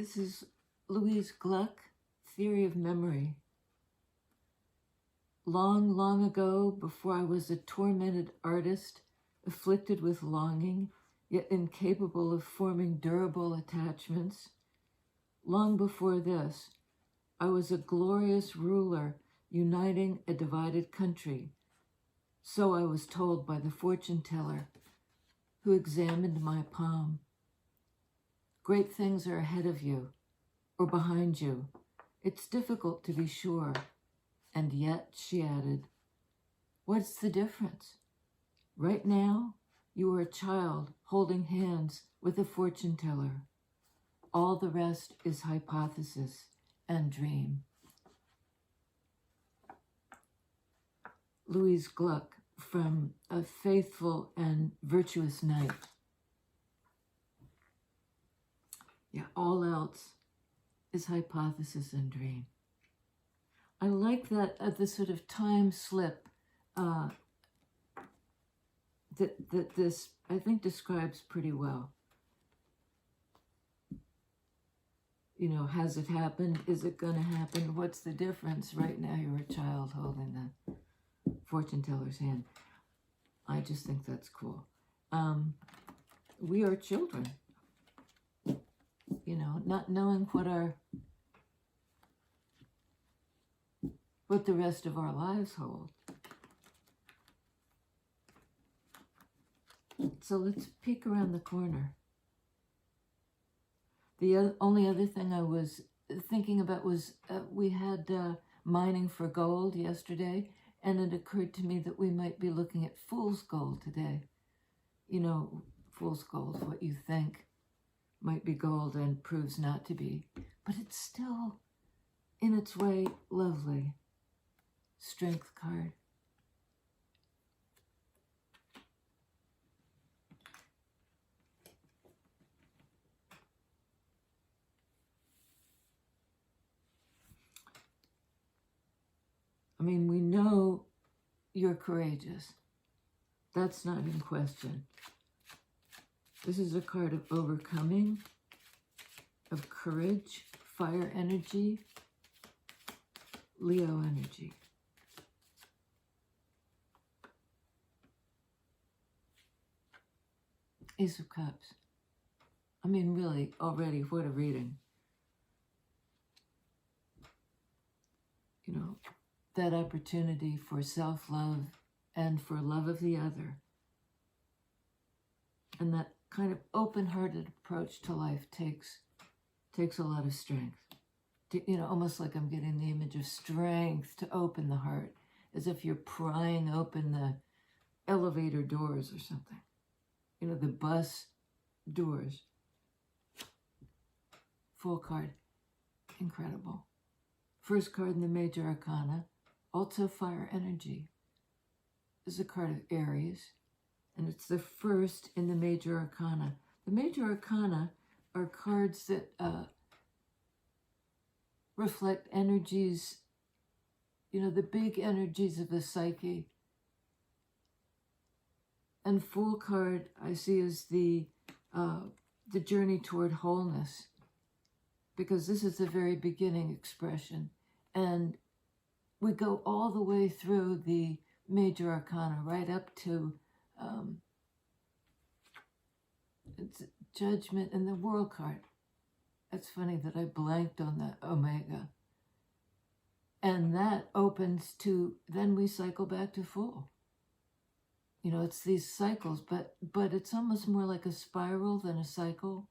This is Louise Gluck, Theory of Memory. Long, long ago, before I was a tormented artist, afflicted with longing, yet incapable of forming durable attachments, long before this, I was a glorious ruler uniting a divided country. So I was told by the fortune teller who examined my palm. Great things are ahead of you or behind you. It's difficult to be sure. And yet, she added, what's the difference? Right now, you are a child holding hands with a fortune teller. All the rest is hypothesis and dream. Louise Gluck from A Faithful and Virtuous Night. Yeah, all else is hypothesis and dream. I like that the sort of time slip that this, I think, describes pretty well. You know, has it happened? Is it going to happen? What's the difference? Right now you're a child holding the fortune teller's hand. I just think that's cool. We are children. You know, not knowing what the rest of our lives hold. So let's peek around the corner. The only other thing I was thinking about was we had mining for gold yesterday, and it occurred to me that we might be looking at fool's gold today. You know, fool's gold, what you think might be gold and proves not to be. But it's still, in its way, lovely. Strength card. I mean, we know you're courageous. That's not in question. This is a card of overcoming, of courage, fire energy, Leo energy. Ace of Cups. I mean, really, already, what a reading. You know, that opportunity for self-love and for love of the other. And that kind of open-hearted approach to life takes a lot of strength. You know, almost like I'm getting the image of strength to open the heart, as if you're prying open the elevator doors or something. You know, the bus doors. Full card. Incredible. First card in the Major Arcana, also fire energy. This is a card of Aries, and it's the first in the Major Arcana. The Major Arcana are cards that reflect energies, you know, the big energies of the psyche. And Fool card I see as the journey toward wholeness, because this is the very beginning expression. And we go all the way through the Major Arcana, right up to it's Judgment and the World card. It's funny that I blanked on the Omega. And that opens to, then we cycle back to Fool. You know, it's these cycles, but it's almost more like a spiral than a cycle.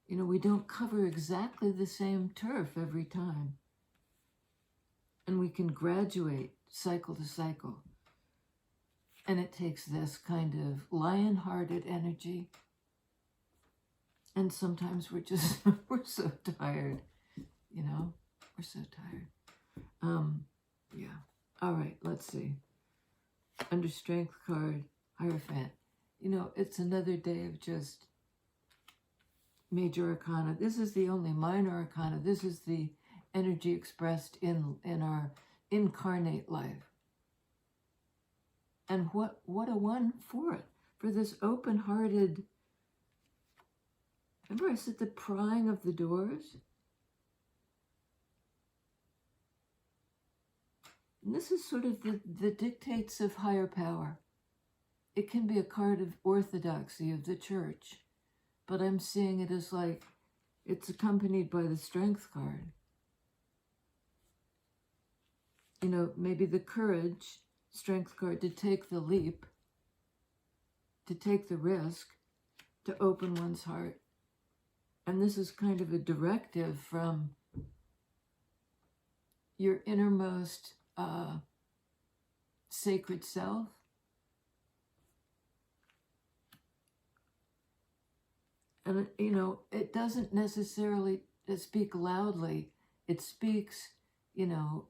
You know, we don't cover exactly the same turf every time. And we can graduate cycle to cycle. And it takes this kind of lion-hearted energy. And sometimes we're just, we're so tired, you know, we're so tired. Yeah. All right, let's see. Under Strength card, Hierophant. You know, it's another day of just Major Arcana. This is the only Minor Arcana. This is the energy expressed in our incarnate life. And what a one for it. For this open-hearted Remember I said the prying of the doors? And this is sort of the dictates of higher power. It can be a card of orthodoxy of the church, but I'm seeing it as like it's accompanied by the strength card. You know, maybe the courage, strength card, to take the leap, to take the risk, to open one's heart. And this is kind of a directive from your innermost sacred self. And, you know, it doesn't necessarily speak loudly. It speaks, you know,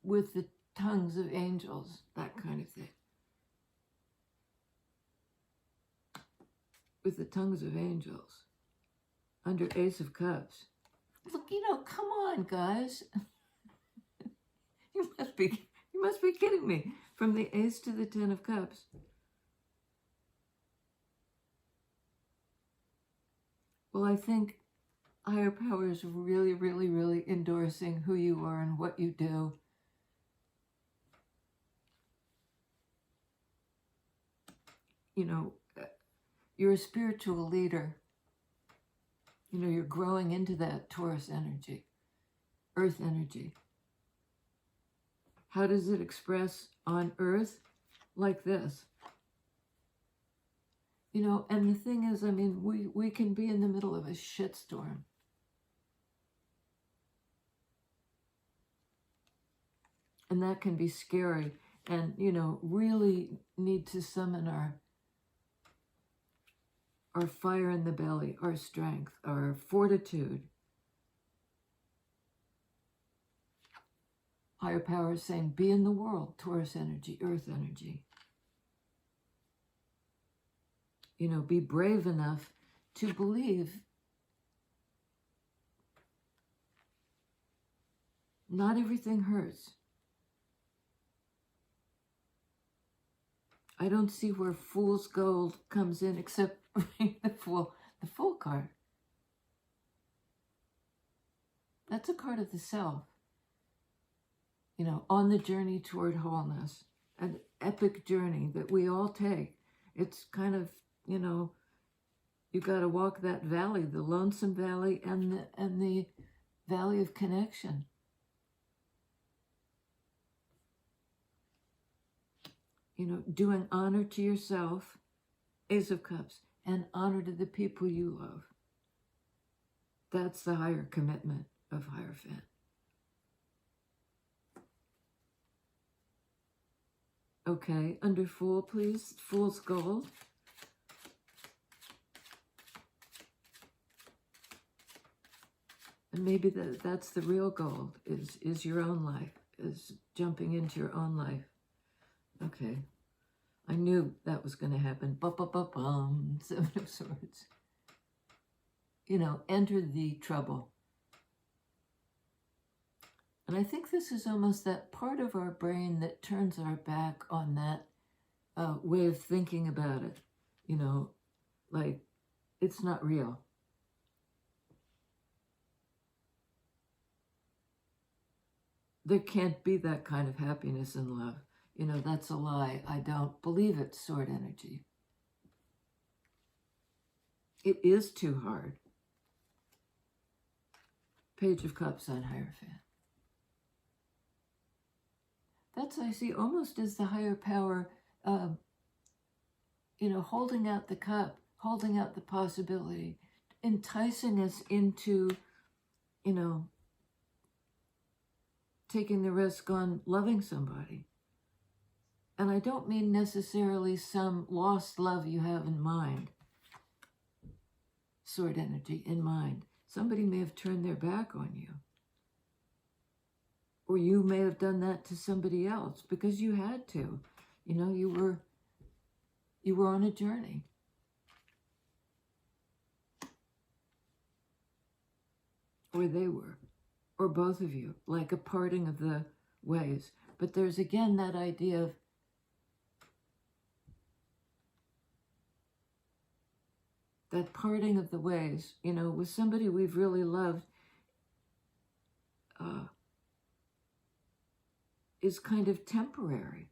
with the tongues of angels, that kind of thing. With the tongues of angels. Under Ace of Cups. Look, you know, come on, guys. You must be kidding me. From the Ace to the 10 of Cups. Well, I think higher power is really, really, really endorsing who you are and what you do. You know, you're a spiritual leader. You know, you're growing into that Taurus energy, Earth energy. How does it express on Earth? Like this. You know, and the thing is, I mean, we can be in the middle of a shitstorm. And that can be scary. And, you know, really need to summon our fire in the belly, our strength, our fortitude. Higher power is saying, be in the world, Taurus energy, Earth energy. You know, be brave enough to believe not everything hurts. I don't see where fool's gold comes in except the fool card. That's a card of the self. You know, on the journey toward wholeness, an epic journey that we all take. It's kind of, you know, you got to walk that valley, the lonesome valley and the valley of connection. You know, doing honor to yourself, Ace of Cups, and honor to the people you love. That's the higher commitment of Hierophant. Okay, under Fool, please. Fool's Gold. And maybe that's the real gold, is your own life, is jumping into your own life. Okay. I knew that was going to happen. Ba-ba-ba-bum. Seven of Swords. You know, enter the trouble. And I think this is almost that part of our brain that turns our back on that way of thinking about it. You know, like, it's not real. There can't be that kind of happiness and love. You know, that's a lie. I don't believe it's sword energy. It is too hard. Page of Cups on Hierophant. That's, I see, almost as the higher power, you know, holding out the cup, holding out the possibility, enticing us into, you know, taking the risk on loving somebody. And I don't mean necessarily some lost love you have in mind. Sword energy, in mind. Somebody may have turned their back on you. Or you may have done that to somebody else because you had to. You know, you were on a journey. Or they were. Or both of you, like a parting of the ways. But there's again that idea of that parting of the ways, you know, with somebody we've really loved, is kind of temporary.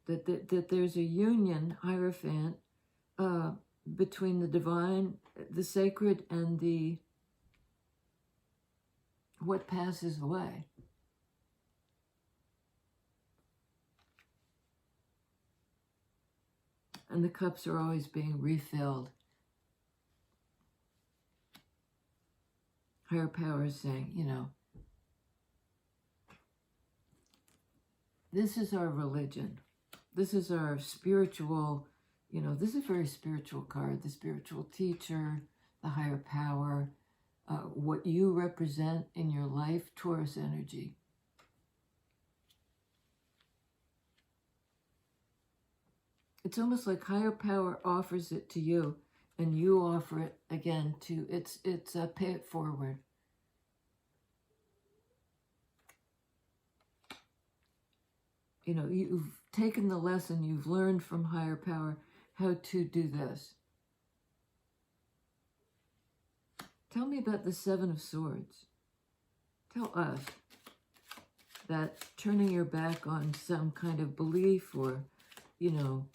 That there's a union, Hierophant, between the divine, the sacred, and the what passes away. And the cups are always being refilled. Higher power is saying, you know, this is our religion. This is our spiritual, you know, this is a very spiritual card. The spiritual teacher, the higher power, what you represent in your life, Taurus energy. It's almost like higher power offers it to you, and you offer it again to, it's pay it forward. You know, you've taken the lesson, you've learned from higher power how to do this. Tell me about the Seven of Swords. Tell us that turning your back on some kind of belief or, you know,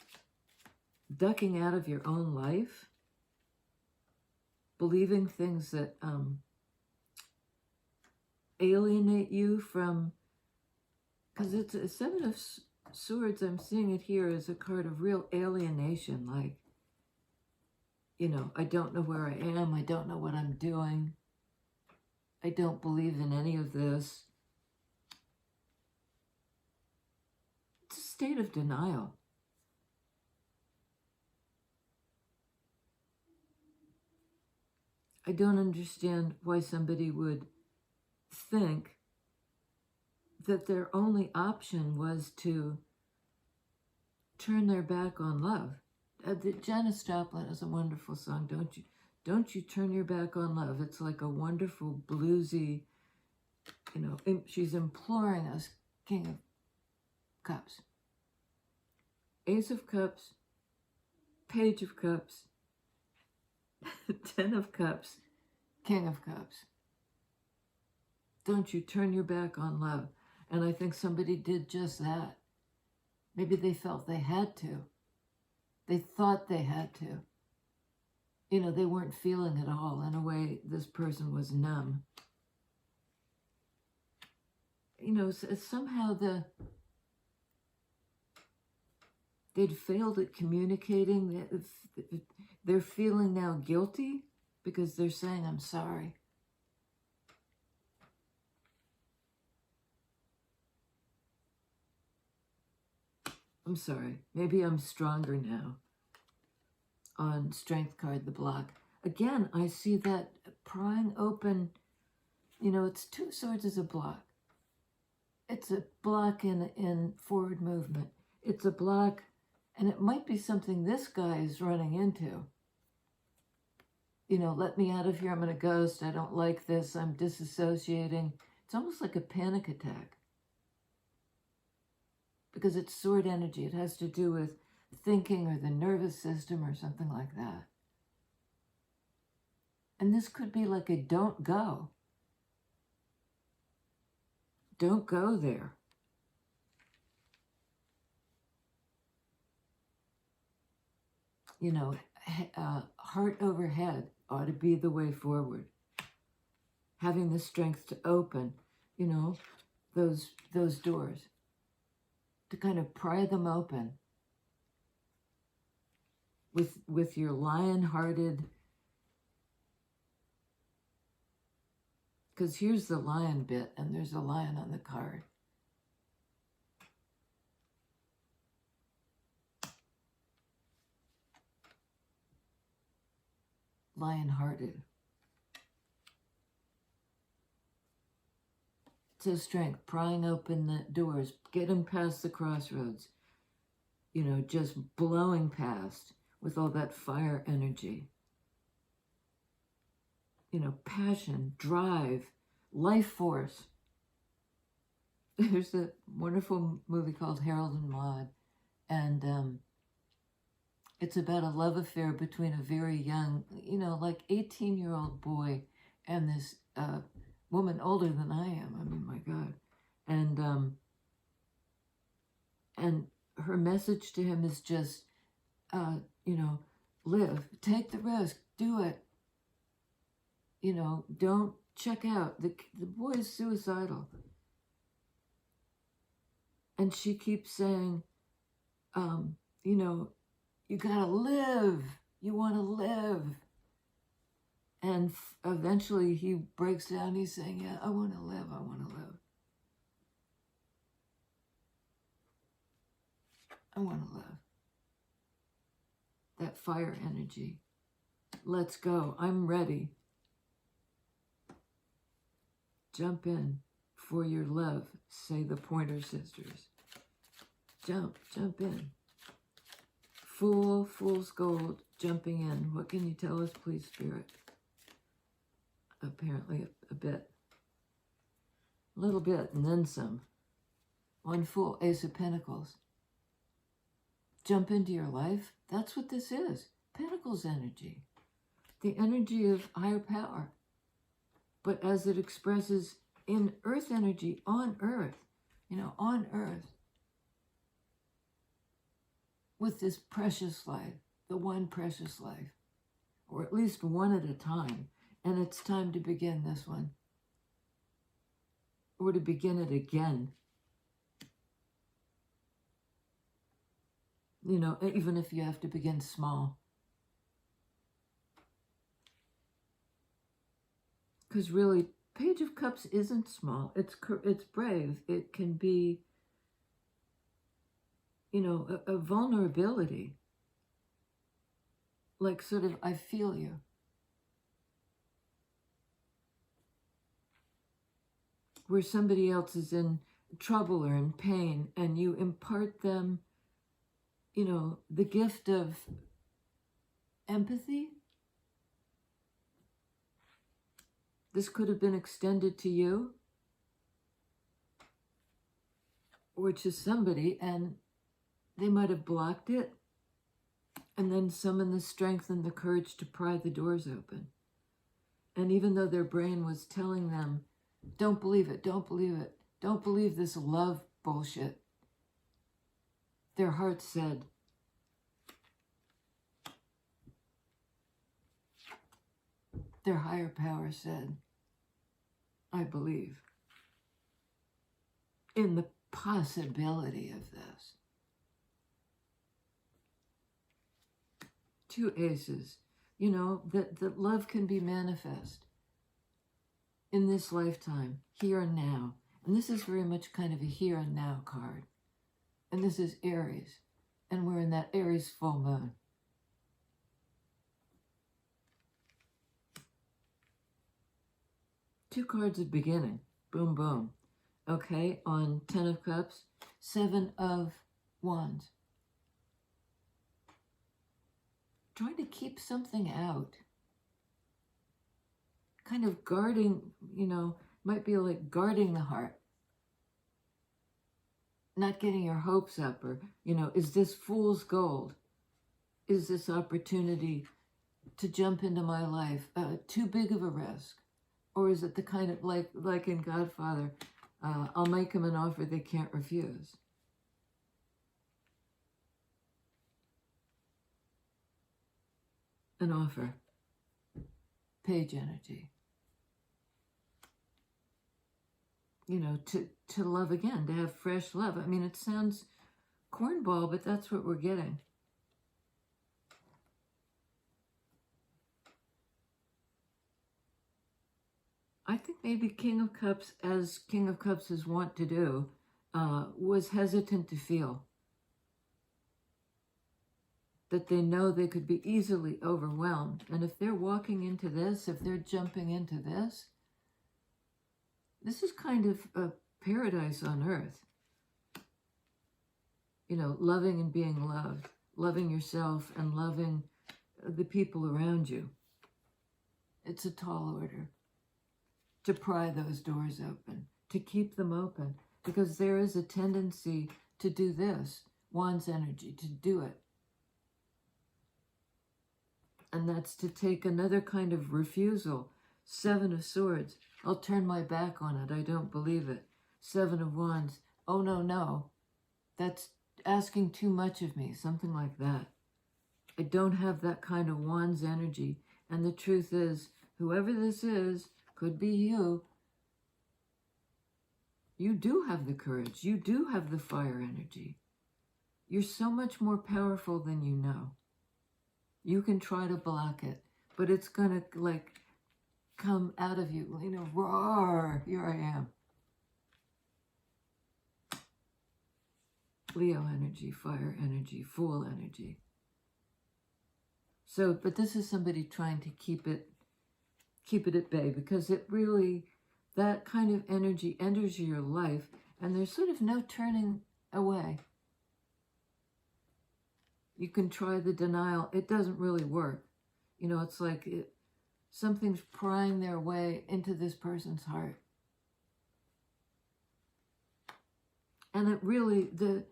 ducking out of your own life, believing things that alienate you from, because it's a Seven of Swords, I'm seeing it here as a card of real alienation, like, you know, I don't know where I am, I don't know what I'm doing, I don't believe in any of this. It's a state of denial. I don't understand why somebody would think that their only option was to turn their back on love. Janis Joplin is a wonderful song, Don't you turn your back on love. It's like a wonderful bluesy, you know, she's imploring us, King of Cups, Ace of Cups, Page of Cups, Ten of Cups, King of Cups. Don't you turn your back on love. And I think somebody did just that. Maybe they felt they had to. They thought they had to. You know, they weren't feeling it all. In a way, this person was numb. You know, somehow they'd failed at communicating. They're feeling now guilty because they're saying, I'm sorry. I'm sorry. Maybe I'm stronger now. On Strength card, the block. Again, I see that prying open, you know, it's Two Swords is a block. It's a block in forward movement. It's a block, and it might be something this guy is running into. You know, let me out of here, I'm going to ghost, I don't like this, I'm disassociating. It's almost like a panic attack. Because it's sword energy. It has to do with thinking or the nervous system or something like that. And this could be like a don't go. Don't go there. You know, heart over head ought to be the way forward. Having the strength to open, you know, those doors. To kind of pry them open with your lion-hearted, because here's the lion bit, and there's a lion on the card. Lion-hearted. So strength, prying open the doors, getting past the crossroads, you know, just blowing past with all that fire energy. You know, passion, drive, life force. There's a wonderful movie called Harold and Maude, and It's about a love affair between a very young, like 18-year-old boy and this woman older than I am. I mean, my God. And her message to him is just, live, take the risk, do it. Don't check out. The boy is suicidal. And she keeps saying, you gotta live. You want to live. And eventually he breaks down. He's saying, yeah, I want to live. I want to live. I want to live. That fire energy. Let's go. I'm ready. Jump in for your love, say the Pointer Sisters. Jump in. Fool's gold, jumping in. What can you tell us, please, Spirit? Apparently a bit. A little bit, and then some. One Fool, Ace of Pentacles. Jump into your life. That's what this is. Pentacles energy. The energy of higher power. But as it expresses in earth energy, on earth, on earth, with this precious life, the one precious life, or at least one at a time, and it's time to begin this one, or to begin it again. Even if you have to begin small. Because really, Page of Cups isn't small. It's brave. It can be, a vulnerability. Like sort of, I feel you. Where somebody else is in trouble or in pain, and you impart them, the gift of empathy. This could have been extended to you or to somebody, and they might have blocked it, and then summon the strength and the courage to pry the doors open. And even though their brain was telling them, don't believe it, don't believe it, don't believe this love bullshit, their heart said, their higher power said, I believe in the possibility of this. Two aces, that love can be manifest in this lifetime, here and now. And this is very much kind of a here and now card. And this is Aries. And we're in that Aries full moon. Two cards of beginning. Boom, boom. Okay, on 10 of Cups, 7 of Wands. Trying to keep something out. Kind of guarding, might be like guarding the heart. Not getting your hopes up, or, is this fool's gold? Is this opportunity to jump into my life too big of a risk? Or is it the kind of, like in Godfather, I'll make them an offer they can't refuse? An offer. Page energy. To love again, to have fresh love. I mean, it sounds cornball, but that's what we're getting. I think maybe King of Cups, as King of Cups is wont to do, was hesitant to feel. That they know they could be easily overwhelmed. And if they're walking into this, if they're jumping into this, this is kind of a paradise on earth. Loving and being loved, loving yourself and loving the people around you. It's a tall order to pry those doors open, to keep them open, because there is a tendency to do this, Wands energy, to do it. And that's to take another kind of refusal. 7 of Swords. I'll turn my back on it. I don't believe it. 7 of Wands. Oh, no, no. That's asking too much of me. Something like that. I don't have that kind of Wands energy. And the truth is, whoever this is, could be you. You do have the courage. You do have the fire energy. You're so much more powerful than you know. You can try to block it, but it's going to like come out of you, you know, roar, here I am. Leo energy, fire energy, Fool energy. So, but this is somebody trying to keep it at bay, because it really, that kind of energy enters your life and there's sort of no turning away. You can try the denial. It doesn't really work. You know, it's like something's prying their way into this person's heart. And it really, the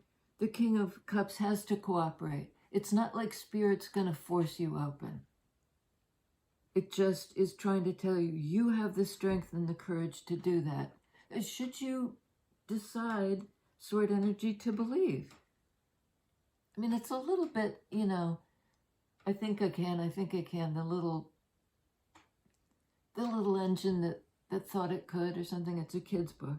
King of Cups has to cooperate. It's not like Spirit's going to force you open. It just is trying to tell you, you have the strength and the courage to do that. Should you decide, Sword energy, to believe. I mean, it's a little bit, you know, I think I can, the little engine that thought it could or something. It's a kid's book.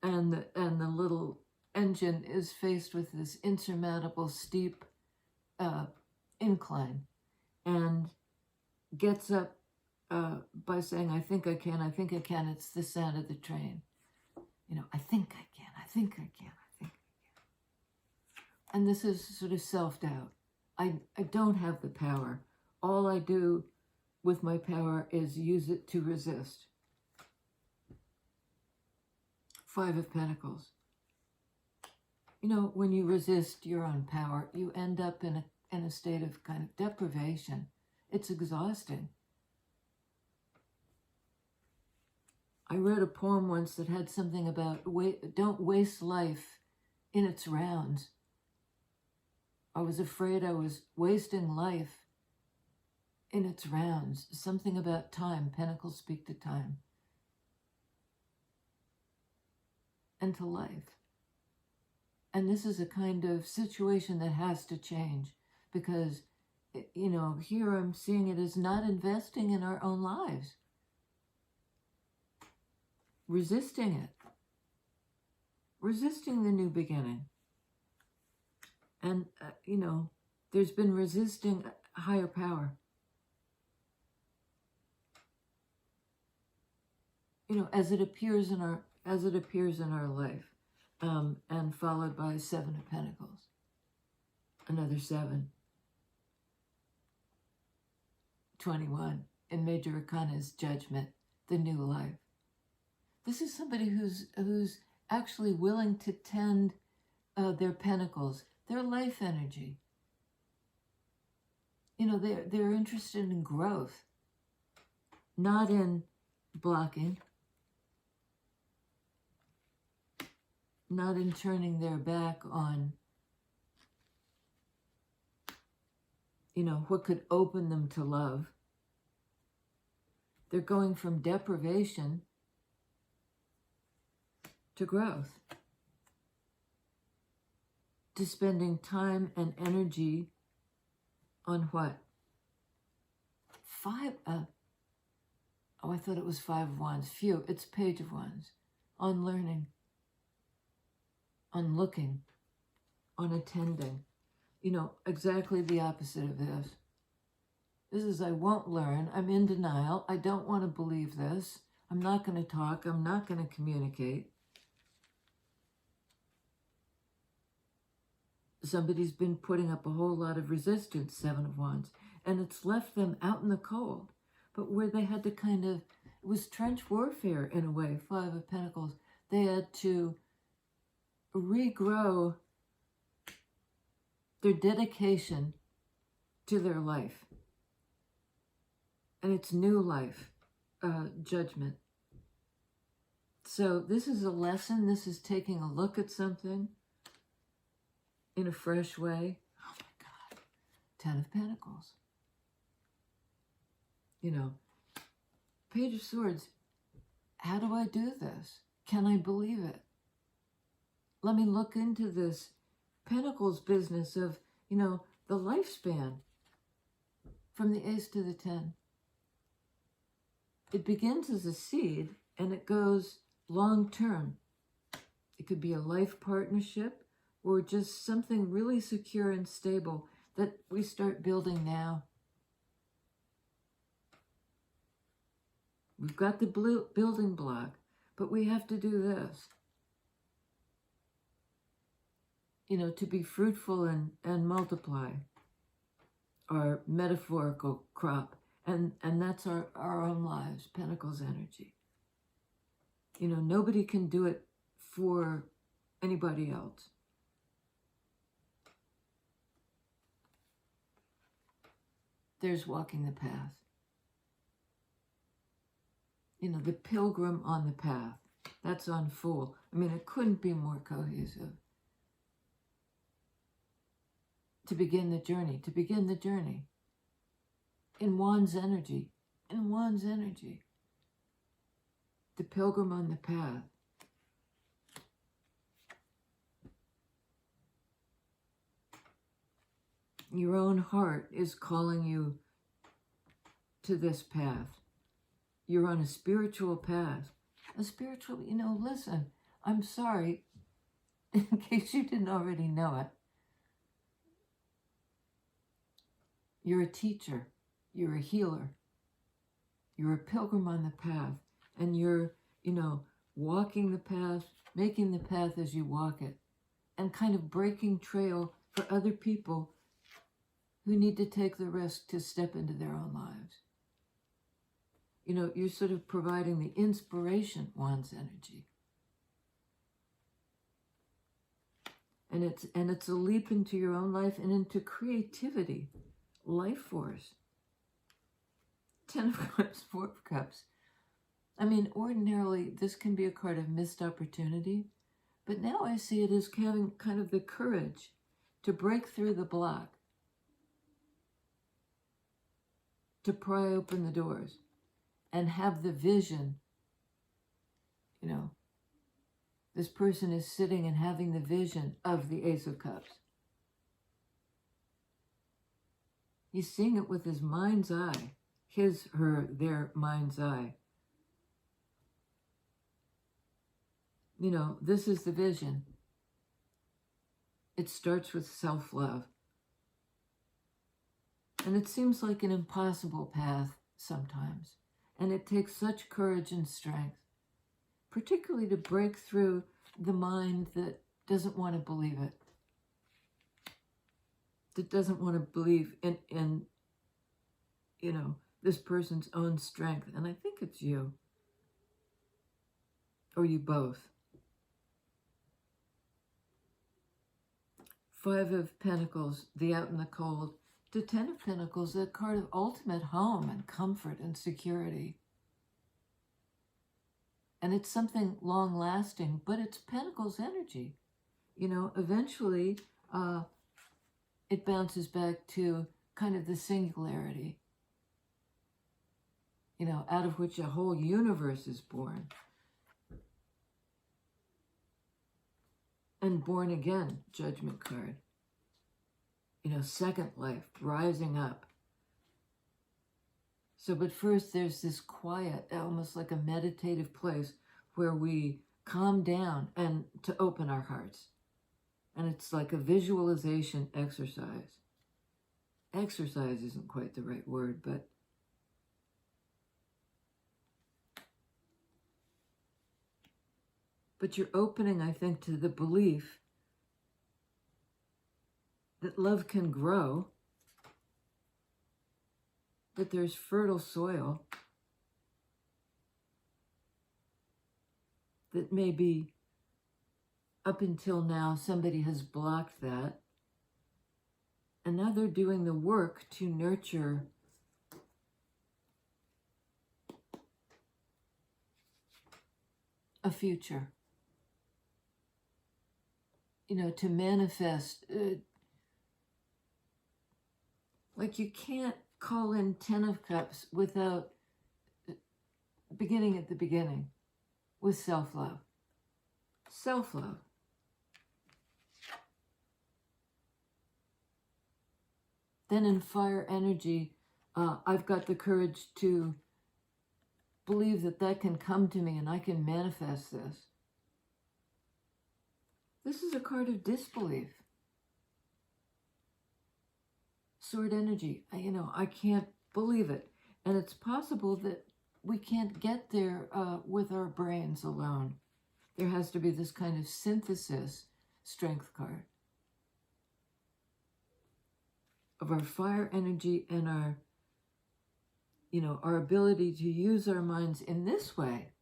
And the little engine is faced with this insurmountable steep incline and gets up by saying, I think I can. It's the sound of the train. You know, I think I can. And this is sort of self-doubt. I don't have the power. All I do with my power is use it to resist. 5 of Pentacles. You know, when you resist your own power, you end up in a state of kind of deprivation. It's exhausting. I read a poem once that had something about don't waste life in its rounds. I was afraid I was wasting life in its rounds. Something about time. Pentacles speak to time. And to life. And this is a kind of situation that has to change, because, you know, here I'm seeing it as not investing in our own lives. Resisting it. Resisting the new beginning. And, you know, there's been resisting higher power. You know, as it appears in our life, and followed by 7 of Pentacles. Another 7. 21. In Major Arcana's Judgment, the new life. This is somebody who's actually willing to tend their pentacles, their life energy. You know, they're interested in growth, not in blocking, not in turning their back on, you know, what could open them to love. They're going from deprivation to growth, to spending time and energy on what? 5, oh, I thought it was 5 of Wands. Phew, it's Page of Wands. On learning, on looking, on attending. You know, exactly the opposite of this. This is, I won't learn. I'm in denial. I don't want to believe this. I'm not going to talk. I'm not going to communicate. Somebody's been putting up a whole lot of resistance, 7 of Wands, and it's left them out in the cold. But where they had to kind of, it was trench warfare in a way, 5 of Pentacles. They had to regrow their dedication to their life. And it's new life, judgment. So this is a lesson. This is taking a look at something in a fresh way. Oh my God. Ten of Pentacles. You know, Page of Swords. How do I do this? Can I believe it? Let me look into this Pentacles business of, you know, the lifespan from the Ace to the 10. It begins as a seed and it goes long term. It could be a life partnership or just something really secure and stable that we start building now. We've got the building block, but we have to do this. You know, to be fruitful and multiply our metaphorical crop. And that's our own lives, Pentacles energy. You know, nobody can do it for anybody else. There's walking the path. You know, the pilgrim on the path. That's on full. I mean, it couldn't be more cohesive. To begin the journey, to begin the journey. In Wands energy, in Wands energy. The pilgrim on the path. Your own heart is calling you to this path. You're on a spiritual path. A spiritual, you know, listen, I'm sorry, in case you didn't already know it. You're a teacher. You're a healer. You're a pilgrim on the path. And you're, you know, walking the path, making the path as you walk it. And kind of breaking trail for other people who need to take the risk to step into their own lives. You know, you're sort of providing the inspiration, Wands energy. And it's a leap into your own life and into creativity, life force. 10 of Cups, 4 of Cups. I mean, ordinarily, this can be a card of missed opportunity, but now I see it as having kind of the courage to break through the block, to pry open the doors, and have the vision. You know, this person is sitting and having the vision of the Ace of Cups. He's seeing it with his mind's eye. His, her, their mind's eye. You know, this is the vision. It starts with self-love. And it seems like an impossible path sometimes. And it takes such courage and strength, particularly to break through the mind that doesn't want to believe it. That doesn't want to believe in you know, this person's own strength. And I think it's you. Or you both. 5 of Pentacles, the out in the cold. To 10 of Pentacles, a card of ultimate home and comfort and security. And it's something long-lasting, but it's Pentacles energy. You know, eventually it bounces back to kind of the singularity, you know, out of which a whole universe is born. And born again, Judgment card. You know, second life, rising up. So, but first there's this quiet, almost like a meditative place where we calm down and to open our hearts. And it's like a visualization exercise. Exercise isn't quite the right word, but you're opening, I think, to the belief that love can grow, that there's fertile soil, that maybe up until now somebody has blocked that, and now they're doing the work to nurture a future, you know, to manifest Like you can't call in 10 of Cups without beginning at the beginning with self-love. Self-love. Then in fire energy, I've got the courage to believe that that can come to me and I can manifest this. This is a card of disbelief. Sword energy, I can't believe it. And it's possible that we can't get there with our brains alone. There has to be this kind of synthesis, strength card, of our fire energy and our, our ability to use our minds in this way,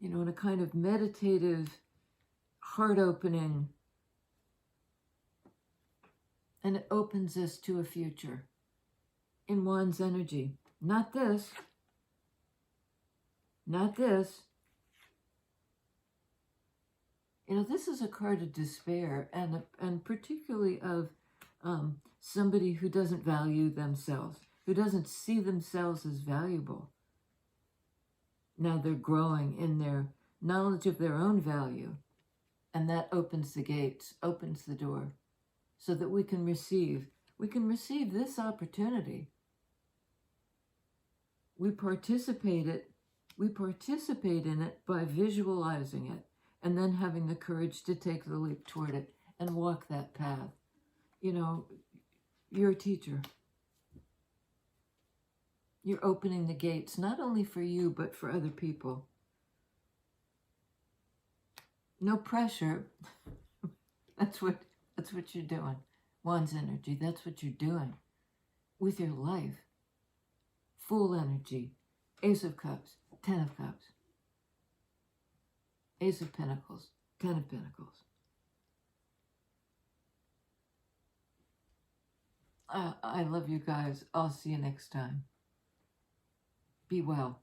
in a kind of meditative, heart-opening, and it opens us to a future in Wands energy. Not this. Not this. This is a card of despair, and particularly of somebody who doesn't value themselves, who doesn't see themselves as valuable. Now they're growing in their knowledge of their own value, and that opens the gates, opens the door, so that we can receive this opportunity. We participate in it by visualizing it, and then having the courage to take the leap toward it and walk that path. You're a teacher. You're opening the gates, not only for you, but for other people. No pressure. That's what you're doing. Wands energy, that's what you're doing with your life. Fool energy, Ace of Cups, 10 of Cups. Ace of Pentacles, 10 of Pentacles. I love you guys. I'll see you next time. Be well.